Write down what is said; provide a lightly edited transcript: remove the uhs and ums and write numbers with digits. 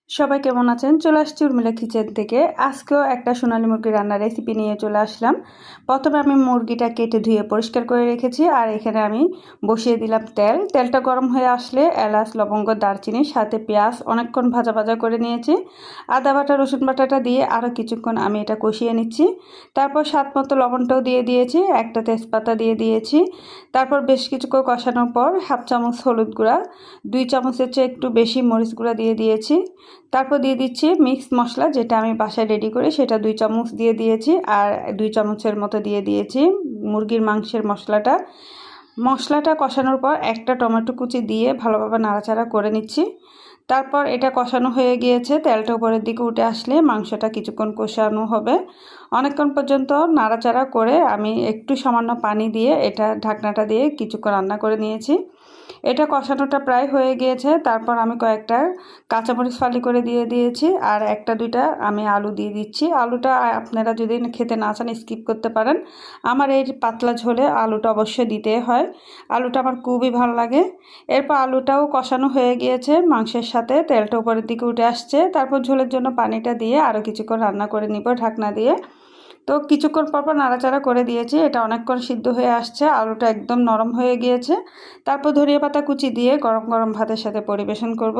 সবাই কেমন আছেন? চলে আসছি উর্মিলা কিচেন থেকে। আজকেও একটা সোনালী মুরগি রান্নার রেসিপি নিয়ে চলে আসলাম। প্রথমে আমি মুরগিটা কেটে ধুয়ে পরিষ্কার করে রেখেছি, আর এখানে আমি বসিয়ে দিলাম তেল। তেলটা গরম হয়ে আসলে এলাচ, লবঙ্গ, দারচিনি সাথে পেঁয়াজ অনেকক্ষণ ভাজা ভাজা করে নিয়েছি। আদা বাটা, রসুন বাটাটা দিয়ে আরও কিছুক্ষণ আমি এটা কষিয়ে নিচ্ছি। তারপর স্বাদ মতো লবণটাও দিয়ে দিয়েছি, একটা তেজপাতা দিয়ে দিয়েছি। তারপর বেশ কিছুক্ষণ কষানোর পর হাফ চামচ হলুদ গুঁড়া, 2 চামচের চেয়ে একটু বেশি মরিচ গুঁড়া দিয়ে দিয়েছি। তারপর দিয়ে দিচ্ছি মিক্সড মশলা, যেটা আমি বাসায় রেডি করি, সেটা 2 চামচ দিয়ে দিয়েছি। আর 2 চামচের মতো দিয়ে দিয়েছি মুরগির মাংসের মশলাটা কষানোর পর একটা টমেটো কুচি দিয়ে ভালোভাবে নাড়াচাড়া করে নিচ্ছি। তারপর এটা কষানো হয়ে গিয়েছে, তেলটা উপরের দিকে উঠে আসলে মাংসটা কিছুক্ষণ কষানো হবে। অনেকক্ষণ পর্যন্ত নাড়াচাড়া করে আমি একটু সামান্য পানি দিয়ে এটা ঢাকনাটা দিয়ে কিছুক্ষণ রান্না করে নিয়েছি। এটা কষানোটা প্রায় হয়ে গিয়েছে। তারপর আমি কয়েকটা কাঁচামরিচ ফালি করে দিয়ে দিয়েছি, আর একটা দুইটা আমি আলু দিয়ে দিচ্ছি। আলুটা আপনারা যদি খেতে না চান স্কিপ করতে পারেন। আমার এই পাতলা ঝোলে আলুটা অবশ্যই দিতে হয়, আলুটা আমার খুবই ভালো লাগে। এরপর আলুটাও কষানো হয়ে গিয়েছে মাংসের সাথে, তেলটা উপরের দিকে উঠে আসছে। তারপর ঝোলের জন্য পানিটা দিয়ে আরও কিছুক্ষণ রান্না করে নিব ঢাকনা দিয়ে। তো কিছুক্ষণ পরপর নাড়াচাড়া করে দিয়েছি, এটা অনেকক্ষণ সিদ্ধ হয়ে আসছে, আলুটা একদম নরম হয়ে গিয়েছে। তারপর ধনিয়া পাতা কুচি দিয়ে গরম গরম ভাতের সাথে পরিবেশন করব।